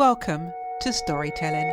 Welcome to Storytelling.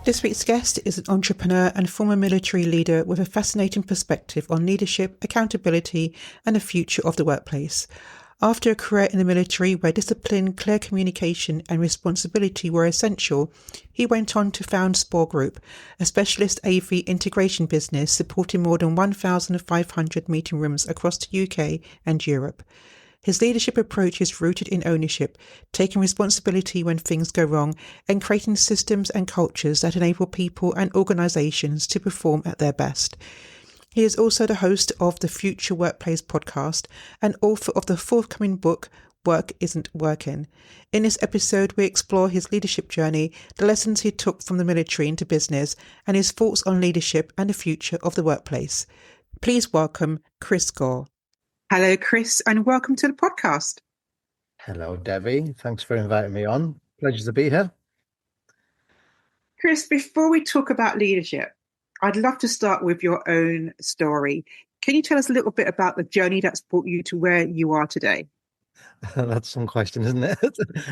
This week's guest is an entrepreneur and former military leader with a fascinating perspective on leadership, accountability, and the future of the workplace. After a career in the military where discipline, clear communication, and responsibility were essential, he went on to found SPOR Group, a specialist AV integration business supporting more than 1,500 meeting rooms across the UK and Europe. His leadership approach is rooted in ownership, taking responsibility when things go wrong, and creating systems and cultures that enable people and organisations to perform at their best. He is also the host of the Future Workplace podcast and author of the forthcoming book, Work Isn't Working. In this episode, we explore his leadership journey, the lessons he took from the military into business, and his thoughts on leadership and the future of the workplace. Please welcome Chris Gore. Hello, Chris, and welcome to the podcast. Hello, Debbie. Thanks for inviting me on. Pleasure to be here. Chris, before we talk about leadership, I'd love to start with your own story. Can you tell us a little bit about the journey that's brought you to where you are today? That's some question, isn't it?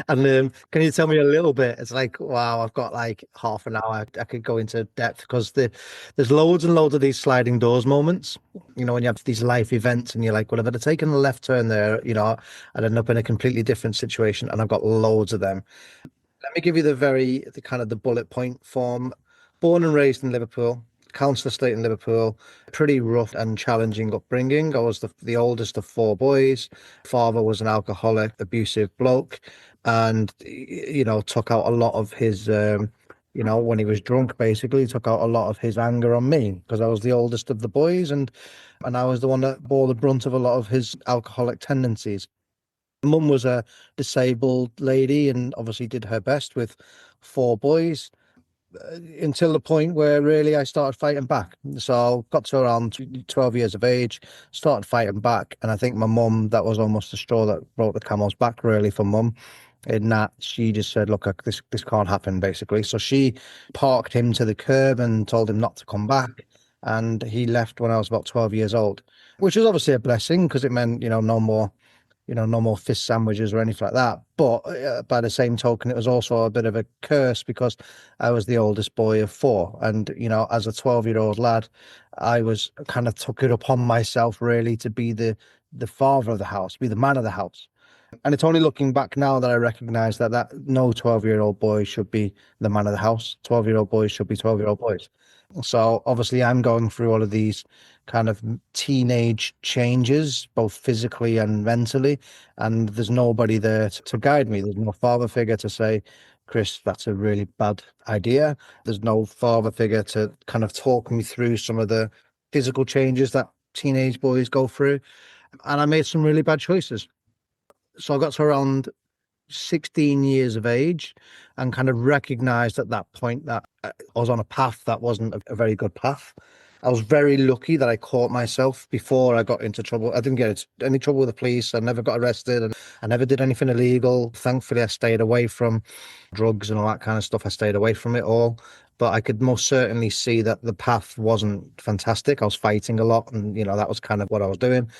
And can you tell me a little bit? It's like, wow, I've got like half an hour. I could go into depth because there's loads and loads of these sliding doors moments. You know, when you have these life events and you're like, well, if I'd have taken a left turn there, you know, I'd end up in a completely different situation. And I've got loads of them. Let me give you the kind of the bullet point form. Born and raised in Liverpool. Council estate in Liverpool, pretty rough and challenging upbringing. I was the oldest of four boys. Father was an alcoholic, abusive bloke, and you know, took out a lot of his when he was drunk, basically took out a lot of his anger on me because I was the oldest of the boys, and I was the one that bore the brunt of a lot of his alcoholic tendencies. Mum was a disabled lady and obviously did her best with four boys. Until the point where really I started fighting back. So got to around 12 years of age, started fighting back. And I think my mum, that was almost the straw that broke the camel's back really for mum. In that she just said, look, this can't happen basically. So she parked him to the curb and told him not to come back. And he left when I was about 12 years old, which was obviously a blessing because it meant, no more fish sandwiches or anything like that. But by the same token, it was also a bit of a curse because I was the oldest boy of four. And, as a 12-year-old lad, I was kind of took it upon myself really to be the father of the house, be the man of the house. And it's only looking back now that I recognize that no 12-year-old boy should be the man of the house. 12-year-old boys should be 12-year-old boys. So obviously I'm going through all of these kind of teenage changes, both physically and mentally, and there's nobody there to guide me. There's no father figure to say, Chris, that's a really bad idea. There's no father figure to kind of talk me through some of the physical changes that teenage boys go through. And I made some really bad choices. So I got to around 16 years of age and kind of recognized at that point that I was on a path that wasn't a very good path. I was very lucky that I caught myself before I got into trouble. I didn't get into any trouble with the police. I never got arrested and I never did anything illegal. Thankfully, I stayed away from drugs and all that kind of stuff. I stayed away from it all. But I could most certainly see that the path wasn't fantastic. I was fighting a lot and, that was kind of what I was doing.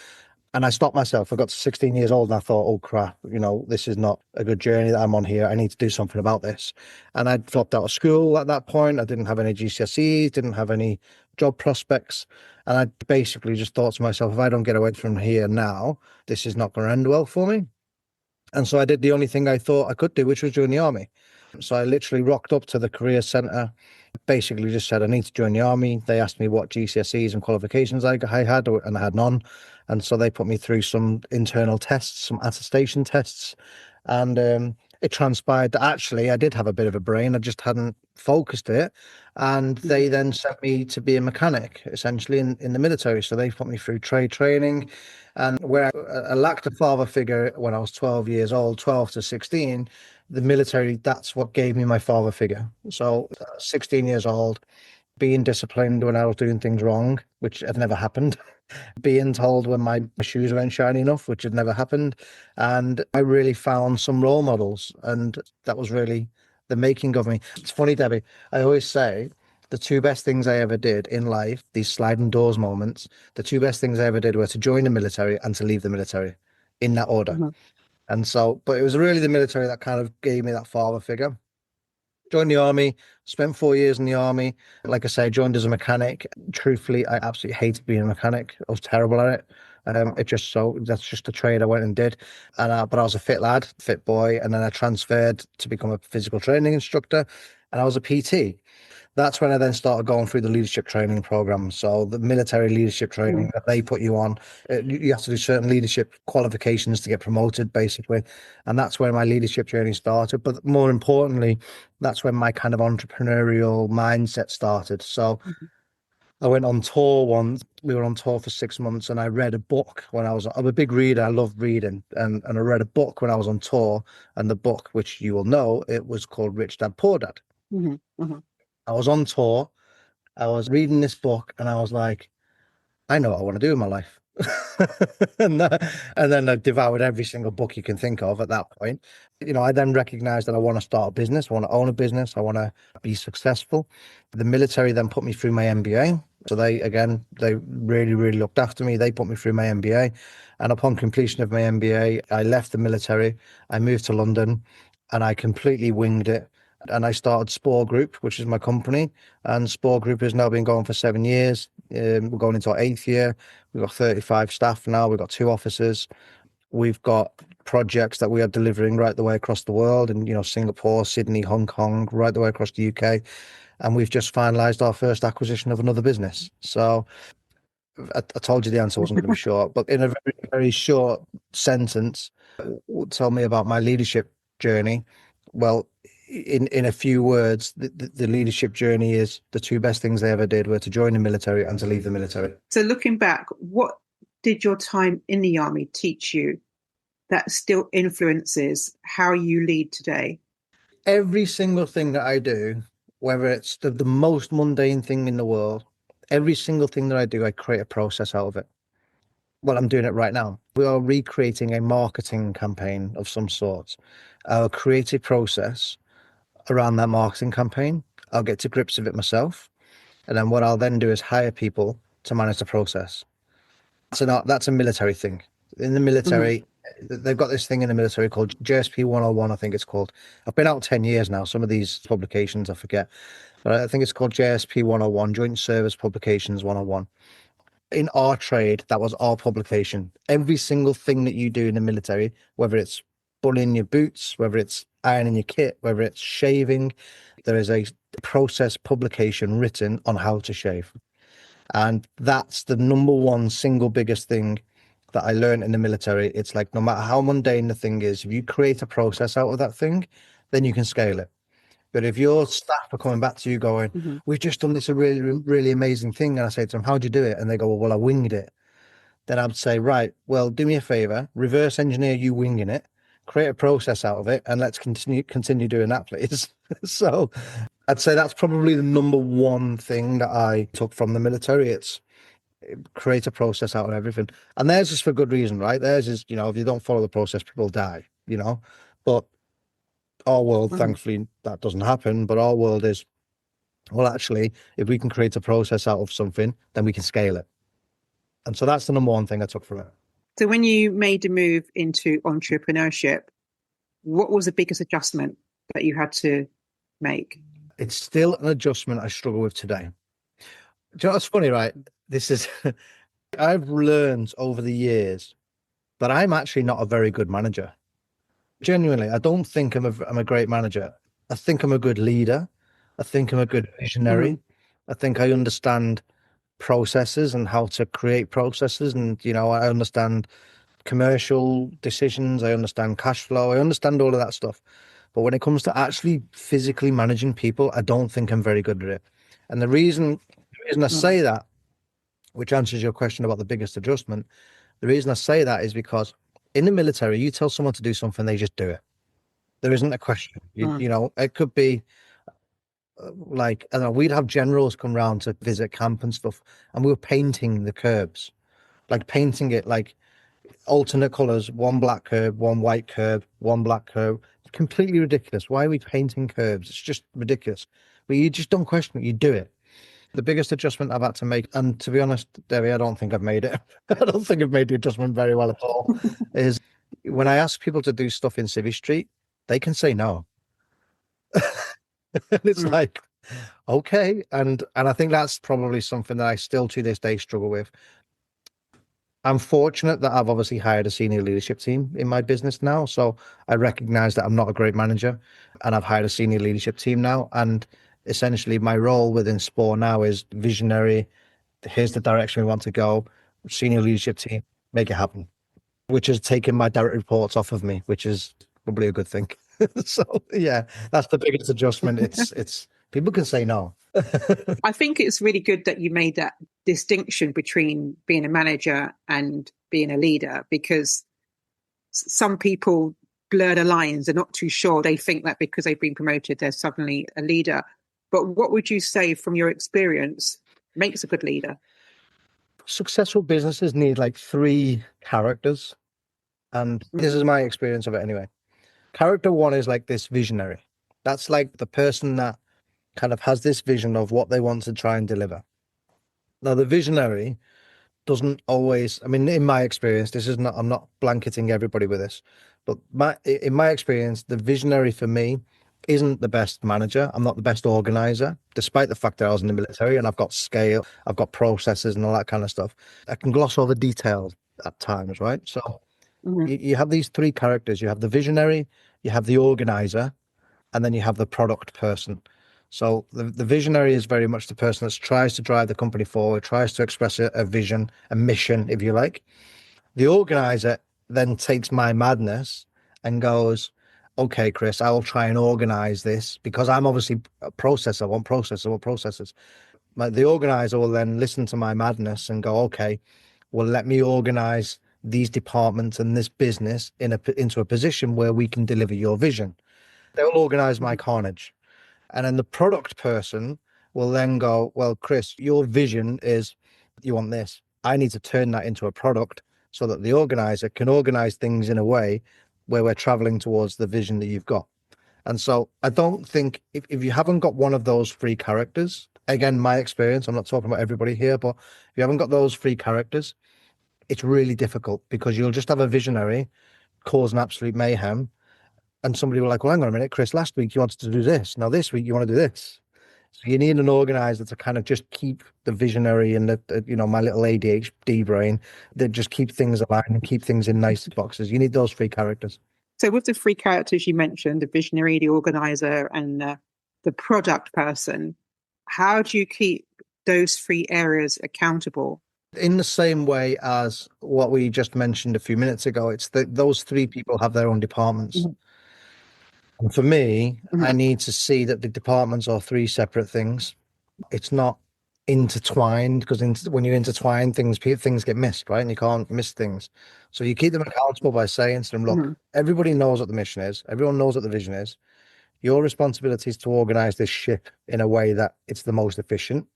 And I stopped myself. I got to 16 years old and I thought, oh crap, this is not a good journey that I'm on here. I need to do something about this. And I dropped out of school at that point. I didn't have any GCSEs, didn't have any job prospects. And I basically just thought to myself, if I don't get away from here now, this is not going to end well for me. And so I did the only thing I thought I could do, which was join the army. So I literally rocked up to the career centre, basically just said, I need to join the army. They asked me what GCSEs and qualifications I had, and I had none. And so they put me through some internal tests, some attestation tests. And it transpired that actually I did have a bit of a brain. I just hadn't focused it. And they then sent me to be a mechanic, essentially, in the military. So they put me through trade training. And where I lacked a father figure when I was 12 years old, 12 to 16, the military, that's what gave me my father figure. So 16 years old, being disciplined when I was doing things wrong, which had never happened, being told when my shoes weren't shiny enough, which had never happened. And I really found some role models, and that was really the making of me. It's funny, Debbie, I always say the two best things I ever did in life, these sliding doors moments, the two best things I ever did were to join the military and to leave the military, in that order. Mm-hmm. And so, but it was really the military that kind of gave me that father figure. Joined the army, spent 4 years in the army. Like I say, joined as a mechanic. Truthfully, I absolutely hated being a mechanic. I was terrible at it. That's just a trade I went and did. But I was a fit lad, fit boy, and then I transferred to become a physical training instructor, and I was a PT. That's when I then started going through the leadership training program. So the military leadership training that they put you on, you have to do certain leadership qualifications to get promoted, basically. And that's where my leadership journey started. But more importantly, that's when my kind of entrepreneurial mindset started. So I went on tour once. We were on tour for 6 months, and I read a book when I'm a big reader. I love reading, and I read a book when I was on tour. And the book, which you will know, it was called Rich Dad Poor Dad. Mm-hmm. Mm-hmm. I was on tour. I was reading this book, and I was like, I know what I want to do in my life. And then I devoured every single book you can think of at that point. I then recognized that I want to start a business. I want to own a business. I want to be successful. The military then put me through my MBA. So they really, really looked after me. They put me through my MBA. And upon completion of my MBA, I left the military. I moved to London, and I completely winged it. And I started SPOR Group, which is my company. And SPOR Group has now been going for 7 years. We're going into our 8th year. We've got 35 staff now. We've got 2 offices. We've got projects that we are delivering right the way across the world, and Singapore, Sydney, Hong Kong, right the way across the UK. And we've just finalized our first acquisition of another business. So I told you the answer wasn't going to be short, but in a very, very short sentence, tell me about my leadership journey. Well, in a few words, the leadership journey is the two best things they ever did were to join the military and to leave the military. So looking back, what did your time in the army teach you that still influences how you lead today? Every single thing that I do, whether it's the most mundane thing in the world, every single thing that I do, I create a process out of it. Well, I'm doing it right now. We are recreating a marketing campaign of some sort. Our creative process around that marketing campaign, I'll get to grips with it myself. And then what I'll then do is hire people to manage the process. So that's a military thing. In the military, they've got this thing in the military called JSP 101, I think it's called. I've been out 10 years now. Some of these publications I forget, but I think it's called JSP 101, Joint Service Publications 101. In our trade, that was our publication. Every single thing that you do in the military, whether it's bullying your boots, whether it's ironing your kit, whether it's shaving, there is a process publication written on how to shave. And that's the number one single biggest thing that I learned in the military. It's like, no matter how mundane the thing is, if you create a process out of that thing, then you can scale it. But if your staff are coming back to you going, we've just done this a really, really amazing thing, and I say to them, how'd you do it? And they go, well, I winged it. Then I'd say, right, well, do me a favor, reverse engineer you winging it, create a process out of it, and let's continue doing that, please. So I'd say that's probably the number one thing that I took from the military. It's create a process out of everything. And theirs is for good reason, right? Theirs is, if you don't follow the process, people die. But our world, thankfully, that doesn't happen. But our world is, well, actually, if we can create a process out of something, then we can scale it. And so that's the number one thing I took from it. So when you made the move into entrepreneurship, what was the biggest adjustment that you had to make? It's still an adjustment I struggle with today. Do you know what's funny, right? I've learned over the years that I'm actually not a very good manager. Genuinely, I don't think I'm a great manager. I think I'm a good leader. I think I'm a good visionary. I think I understand processes and how to create processes. And, I understand commercial decisions. I understand cash flow. I understand all of that stuff. But when it comes to actually physically managing people, I don't think I'm very good at it. And the reason I say that, which answers your question about the biggest adjustment, the reason I say that is because in the military, you tell someone to do something, they just do it. There isn't a question. It could be like, I don't know, we'd have generals come round to visit camp and stuff, and we were painting the curbs, like painting it like alternate colors, one black curb, one white curb, one black curb. It's completely ridiculous. Why are we painting curbs? It's just ridiculous. But you just don't question it, you do it. The biggest adjustment I've had to make, and to be honest, Debbie, I don't think I've made it. I don't think I've made the adjustment very well at all. Is when I ask people to do stuff in Civvy Street, they can say no. And it's Mm. like, okay. And I think that's probably something that I still to this day struggle with. I'm fortunate that I've obviously hired a senior leadership team in my business now. So I recognize that I'm not a great manager, and I've hired a senior leadership team now. And essentially my role within SPOR now is visionary. Here's the direction we want to go. Senior leadership team, make it happen, which has taken my direct reports off of me, which is probably a good thing. So yeah, that's the biggest adjustment. It's people can say no. I think it's really good that you made that distinction between being a manager and being a leader, because some people blur the lines. They're not too sure. They think that because they've been promoted, they're suddenly a leader. But what would you say from your experience makes a good leader? Successful businesses need like three characters. And this is Mm. my experience of it anyway. Character one is like this visionary. That's like the person that kind of has this vision of what they want to try and deliver. Now, the visionary doesn't always, I mean, in my experience, this is not, I'm not blanketing everybody with this, but in my experience, the visionary for me isn't the best manager. I'm not the best organizer, despite the fact that I was in the military and I've got scale, I've got processes and all that kind of stuff. I can gloss over details at times, right? So Mm. you have these three characters. You have the visionary, you have the organizer, and then you have the product person. So the visionary is very much the person that tries to drive the company forward, tries to express a vision, a mission, if you like. The organizer then takes my madness and goes, okay, Chris, I will try and organize this because I'm obviously a processor, I want processors, I want processors. The organizer will then listen to my madness and go, okay, well, let me organize these departments and this business into a position where we can deliver your vision. They'll organize my carnage. And then the product person will then go, well, Chris, your vision is you want this. I need to turn that into a product so that the organizer can organize things in a way where we're traveling towards the vision that you've got. And so I don't think if you haven't got one of those three characters, again, my experience, I'm not talking about everybody here, but if you haven't got those three characters, it's really difficult because you'll just have a visionary cause an absolute mayhem. And somebody will like, well, hang on a minute, Chris, last week you wanted to do this. Now this week you want to do this. So you need an organizer to kind of just keep the visionary and my little ADHD brain that just keep things aligned and keep things in nice boxes. You need those three characters. So with the three characters you mentioned, the visionary, the organizer, and the product person, how do you keep those three areas accountable? In the same way as what we just mentioned a few minutes ago, it's that those three people have their own departments. Mhm. And for me, I Mhm. need to see that the departments are three separate things. It's not intertwined because when you intertwine things, things get missed, right? And you can't miss things. So you keep them accountable by saying to them, look, Mhm. everybody knows what the mission is. Everyone knows what the vision is. Your responsibility is to organize this ship in a way that it's the most efficient.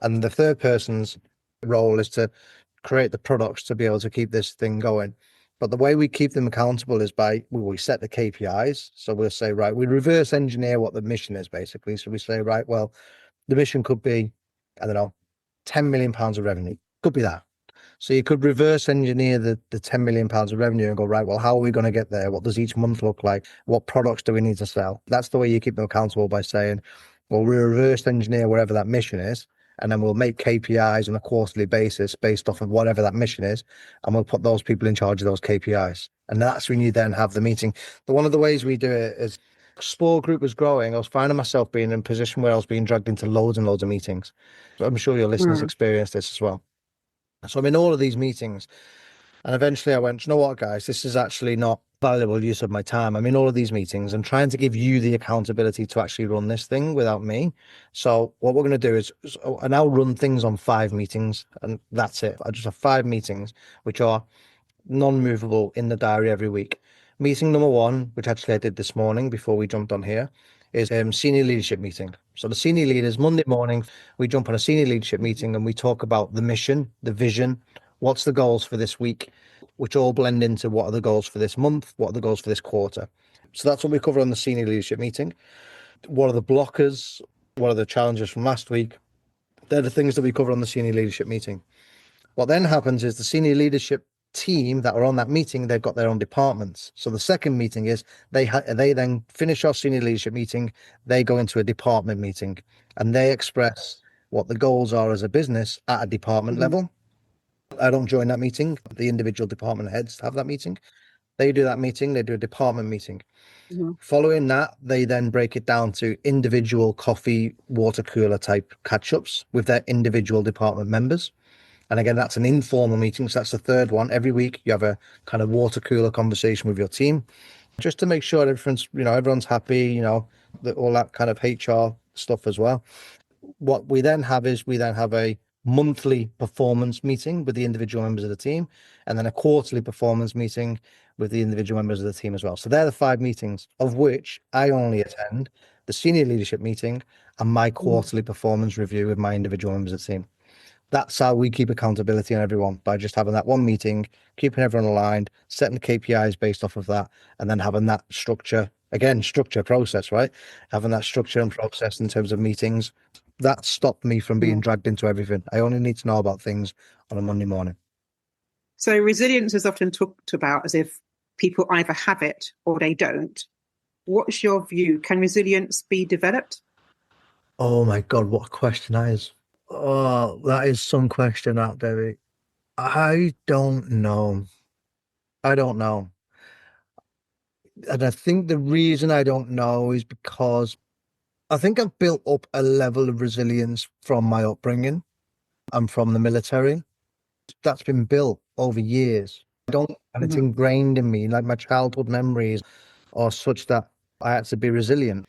And the third person's role is to create the products to be able to keep this thing going. But the way we keep them accountable is by we set the KPIs. So we'll say, right, we reverse engineer what the mission is basically. So we say, right, well, the mission could be, I don't know, £10 million of revenue. Could be that. So you could reverse engineer the £10 million of revenue and go, right, well, how are we going to get there? What does each month look like? What products do we need to sell? That's the way you keep them accountable by saying, well, we reverse engineer whatever that mission is, and then we'll make KPIs on a quarterly basis based off of whatever that mission is, and we'll put those people in charge of those KPIs. And that's when you then have the meeting. One of the ways we do it is SPOR Group was growing. I was finding myself being in a position where I was being dragged into loads and loads of meetings. So I'm sure your listeners Mm. experience this as well. So I'm in all of these meetings, and eventually I went, you know what, guys, this is actually not valuable use of my time. I'm in all of these meetings and trying to give you the accountability to actually run this thing without me. So what we're going to do is, I now run things on 5 meetings, and that's it. I just have 5 meetings, which are non-movable in the diary every week. Meeting number one, which actually I did this morning before we jumped on here, is senior leadership meeting. So the senior leaders, Monday morning, we jump on a senior leadership meeting and we talk about the mission, the vision, what's the goals for this week, which all blend into what are the goals for this month, what are the goals for this quarter. So that's what we cover on the senior leadership meeting. What are the blockers? What are the challenges from last week? They're the things that we cover on the senior leadership meeting. What then happens is the senior leadership team that are on that meeting, they've got their own departments. So the second meeting is they then finish our senior leadership meeting, they go into a department meeting and they express what the goals are as a business at a department level. I don't join that meeting. The individual department heads have that meeting. They do that meeting, they do a department meeting. Following that, they then break it down to individual coffee, water cooler type catch-ups with their individual department members. And again, that's an informal meeting. So that's the third one. Every week you have a kind of water cooler conversation with your team just to make sure everyone's happy, all that kind of HR stuff as well. What we then have is a monthly performance meeting with the individual members of the team, and then a quarterly performance meeting with the individual members of the team as well. So they're the 5 meetings, of which I only attend the senior leadership meeting and my quarterly performance review with my individual members of the team. That's how we keep accountability on everyone, by just having that one meeting, keeping everyone aligned, setting the KPIs based off of that, and then having that structure, process, right? Having that structure and process in terms of meetings. That stopped me from being dragged into everything. I only need to know about things on a Monday morning. So resilience is often talked about as if people either have it or they don't. What's your view? Can resilience be developed? Oh my God, what a question that is. Oh, that is some question out there. I don't know. And I think the reason I don't know is because I think I've built up a level of resilience from my upbringing and from the military. That's been built over years. And it's ingrained in me. Like my childhood memories are such that I had to be resilient.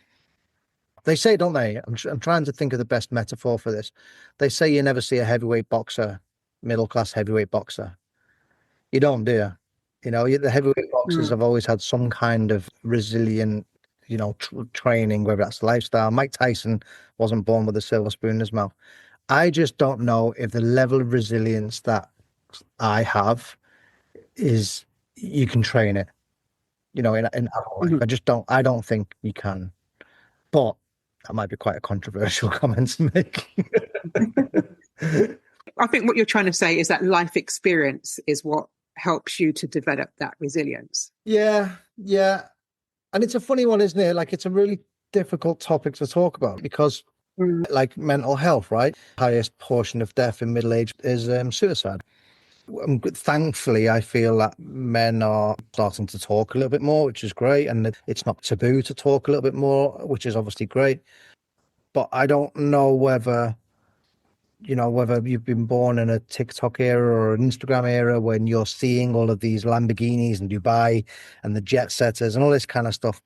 They say, don't they? I'm trying to think of the best metaphor for this. They say you never see a heavyweight boxer, middle class heavyweight boxer. You don't, do you? The heavyweight boxers have always had some kind of resilient, training, whether that's lifestyle. Mike Tyson wasn't born with a silver spoon in his mouth. I just don't know if the level of resilience that I have is you can train it, in adult life. I don't think you can. But that might be quite a controversial comment to make. I think what you're trying to say is that life experience is what helps you to develop that resilience. Yeah. And it's a funny one, isn't it? Like, it's a really difficult topic to talk about because like mental health, right? Highest portion of death in middle age is suicide. Thankfully, I feel that men are starting to talk a little bit more, which is great. And it's not taboo to talk a little bit more, which is obviously great. But I don't know whether you've been born in a TikTok era or an Instagram era when you're seeing all of these Lamborghinis and Dubai and the jet setters and all this kind of stuff.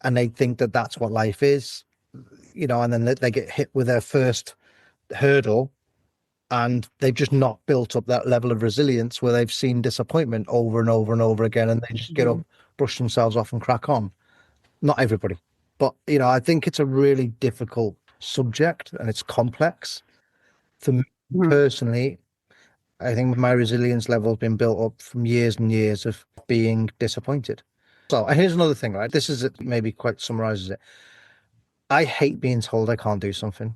And they think that that's what life is, and then they get hit with their first hurdle and they've just not built up that level of resilience where they've seen disappointment over and over and over again. And they just get up, brush themselves off and crack on. Not everybody, but, I think it's a really difficult subject and it's complex. For me personally, I think my resilience level has been built up from years and years of being disappointed. So here's another thing, right? This is it, maybe quite summarizes it. I hate being told I can't do something.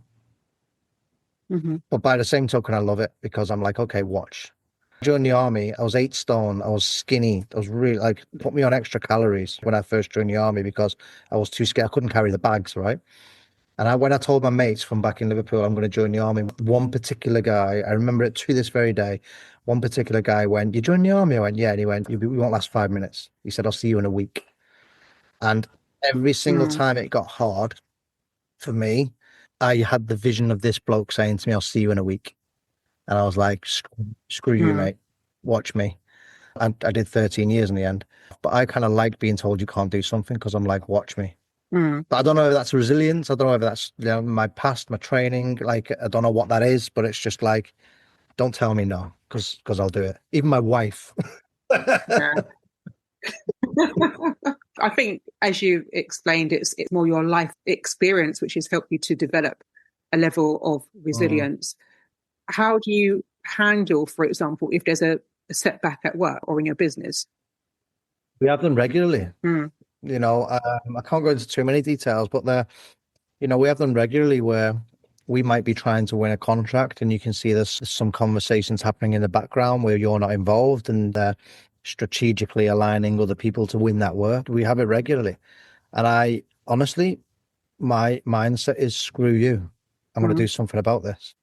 But by the same token, I love it because I'm like, okay, watch. During the army, I was 8 stone. I was skinny. I was really put me on extra calories when I first joined the army because I was too scared. I couldn't carry the bags, right? And when I told my mates from back in Liverpool, I'm going to join the army, one particular guy, I remember it to this very day, one particular guy went, "You join the army?" I went, "Yeah." And he went, "We won't last 5 minutes." He said, "I'll see you in a week." And every single time it got hard for me, I had the vision of this bloke saying to me, "I'll see you in a week." And I was like, screw you, mate. Watch me. And I did 13 years in the end. But I kind of like being told you can't do something because I'm like, watch me. But I don't know if that's resilience. I don't know if that's my past, my training. I don't know what that is, but it's just like, don't tell me no, because I'll do it. Even my wife. I think, as you explained, it's more your life experience which has helped you to develop a level of resilience. How do you handle, for example, if there's a setback at work or in your business? We have them regularly. Mm. I can't go into too many details, but we have them regularly where we might be trying to win a contract, and you can see there's some conversations happening in the background where you're not involved, and strategically aligning other people to win that work. We have it regularly. And I honestly, my mindset is screw you. I'm going to do something about this.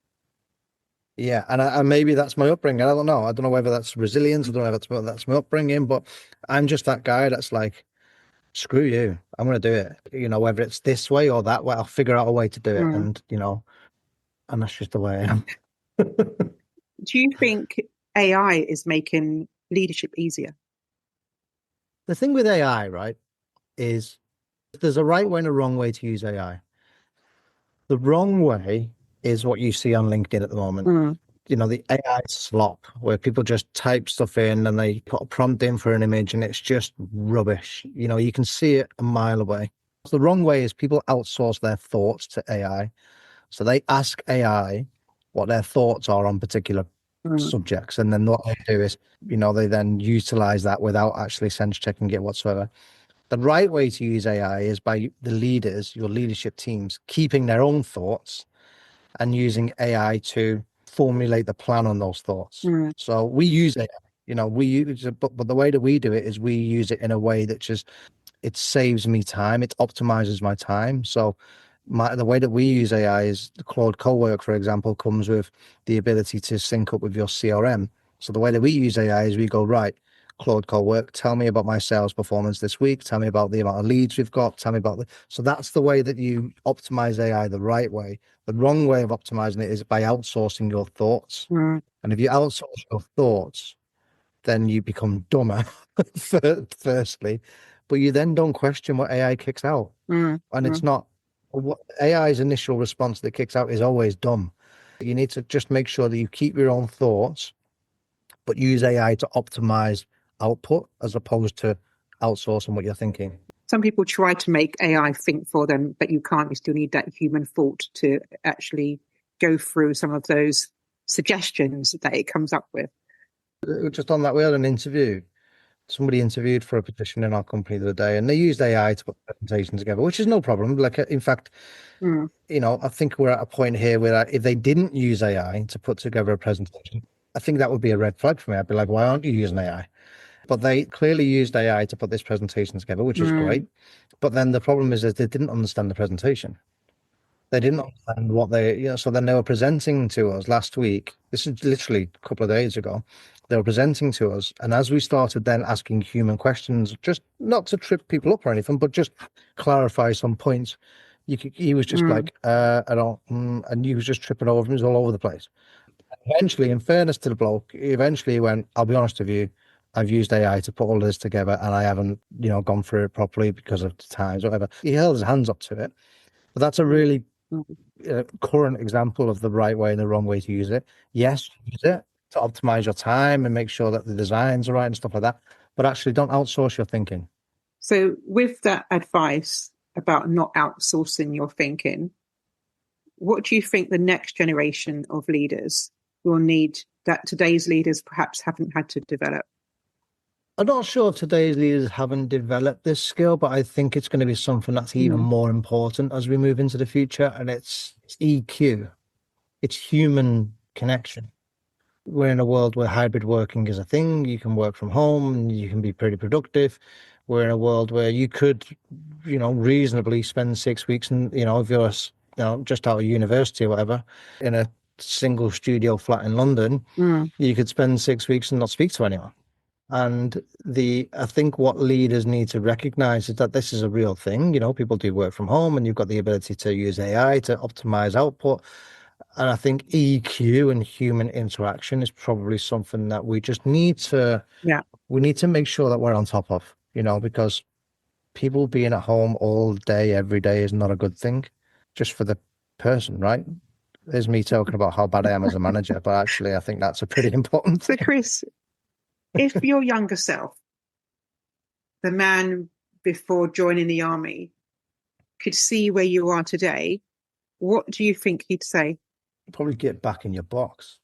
Yeah, and maybe that's my upbringing. I don't know. I don't know whether that's resilience. I don't know if that's my upbringing, but I'm just that guy that's like, screw you. I'm going to do it. Whether it's this way or that way, I'll figure out a way to do it. And and that's just the way I am. Do you think AI is making leadership easier? The thing with AI, right, is there's a right way and a wrong way to use AI. The wrong way is what you see on LinkedIn at the moment. The AI slop where people just type stuff in and they put a prompt in for an image and it's just rubbish. You can see it a mile away. So the wrong way is people outsource their thoughts to AI. So they ask AI what their thoughts are on particular subjects. And then what they do is, they then utilize that without actually sense checking it whatsoever. The right way to use AI is by the leaders, your leadership teams, keeping their own thoughts and using AI to formulate the plan on those thoughts. So we use AI, we use it, but the way that we do it is we use it in a way that just, it saves me time. It optimizes my time. So the way that we use AI is the Claude Cowork, for example, comes with the ability to sync up with your CRM. So the way that we use AI is we go, right, Claude Cowork, tell me about my sales performance this week. Tell me about the amount of leads we've got. Tell me about so that's the way that you optimize AI the right way. The wrong way of optimizing it is by outsourcing your thoughts. And if you outsource your thoughts, then you become dumber, firstly, but you then don't question what AI kicks out. And it's not what AI's initial response that kicks out is always dumb. You need to just make sure that you keep your own thoughts, but use AI to optimize output as opposed to outsourcing what you're thinking. Some people try to make AI think for them, but you can't. You still need that human thought to actually go through some of those suggestions that it comes up with. Just on that, we had an interview. Somebody interviewed for a position in our company the other day, and they used AI to put the presentation together, which is no problem. Like, in fact, I think we're at a point here where if they didn't use AI to put together a presentation, I think that would be a red flag for me. I'd be like, why aren't you using AI? But they clearly used AI to put this presentation together, which is great. But then the problem is that they didn't understand the presentation. They didn't understand what so then they were presenting to us last week. This is literally a couple of days ago. They were presenting to us. And as we started then asking human questions, just not to trip people up or anything, but just clarify some points, he was just like, I don't, and he was just tripping over him. He was all over the place. Eventually, in fairness to the bloke, he went, I'll be honest with you, I've used AI to put all of this together and I haven't, gone through it properly because of the times, whatever. He held his hands up to it. But that's a really current example of the right way and the wrong way to use it. Yes, use it to optimize your time and make sure that the designs are right and stuff like that. But actually, don't outsource your thinking. So with that advice about not outsourcing your thinking, what do you think the next generation of leaders will need that today's leaders perhaps haven't had to develop? I'm not sure if today's leaders haven't developed this skill, but I think it's going to be something that's even more important as we move into the future. And it's EQ. It's human connection. We're in a world where hybrid working is a thing. You can work from home and you can be pretty productive. We're in a world where you could, reasonably spend 6 weeks and, if you're, just out of university or whatever, in a single studio flat in London, you could spend 6 weeks and not speak to anyone. And I think what leaders need to recognize is that this is a real thing. People do work from home and you've got the ability to use AI to optimize output. And I think EQ and human interaction is probably something that we just need to, we need to make sure that we're on top of, because people being at home all day, every day is not a good thing just for the person, right? There's me talking about how bad I am as a manager, but actually I think that's a pretty important thing. So Chris, if your younger self, the man before joining the army could see where you are today, what do you think he'd say? Probably get back in your box.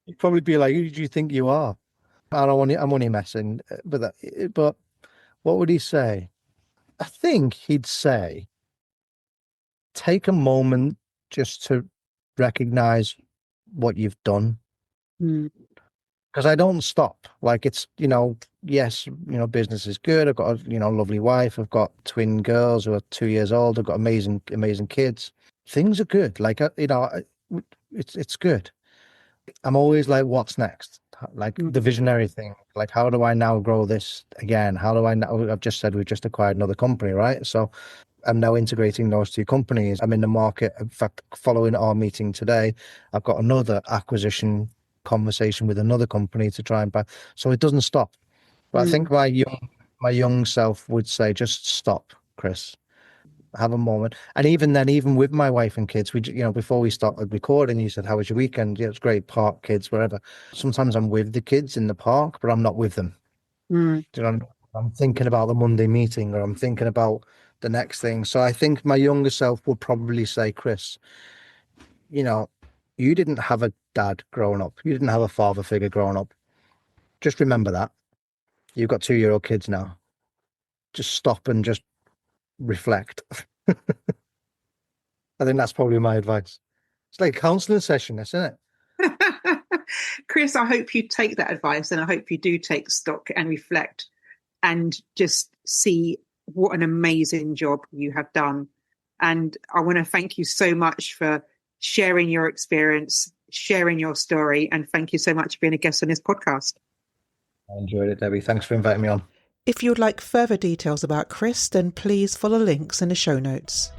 He'd probably be like, "Who do you think you are?" I'm only messing, but what would he say? I think he'd say, take a moment just to recognize what you've done. Mm, Because I don't stop. Like it's, yes, business is good. I've got a, lovely wife. I've got twin girls who are 2 years old. I've got amazing, amazing kids. Things are good. Like, it's good. I'm always like, what's next? Like mm, the visionary thing. Like, how do I now grow this again? How do I now? I've just said we've just acquired another company, right? So I'm now integrating those two companies. I'm in the market. In fact, following our meeting today, I've got another acquisition conversation with another company to try and buy. So it doesn't stop. But I mm, think my young self would say, just stop, Chris. Have a moment. And even then, even with my wife and kids, before we started recording, you said, "How was your weekend?" Yeah, it's great. Park, kids, wherever. Sometimes I'm with the kids in the park, but I'm not with them. mm. Do you know what I mean? I'm thinking about the Monday meeting, or I'm thinking about the next thing. So I think my younger self would probably say, Chris, you know, you didn't have a dad growing up. You didn't have a father figure growing up. Just remember that. You've got 2-year-old kids now. Just stop and just reflect. I think that's probably my advice. It's like a counseling session, isn't it? Chris, I hope you take that advice and I hope you do take stock and reflect and just see what an amazing job you have done. And I want to thank you so much for sharing your experience, sharing your story, and thank you so much for being a guest on this podcast. I enjoyed it, Debbie. Thanks for inviting me on. If you would like further details about Chris, then please follow links in the show notes.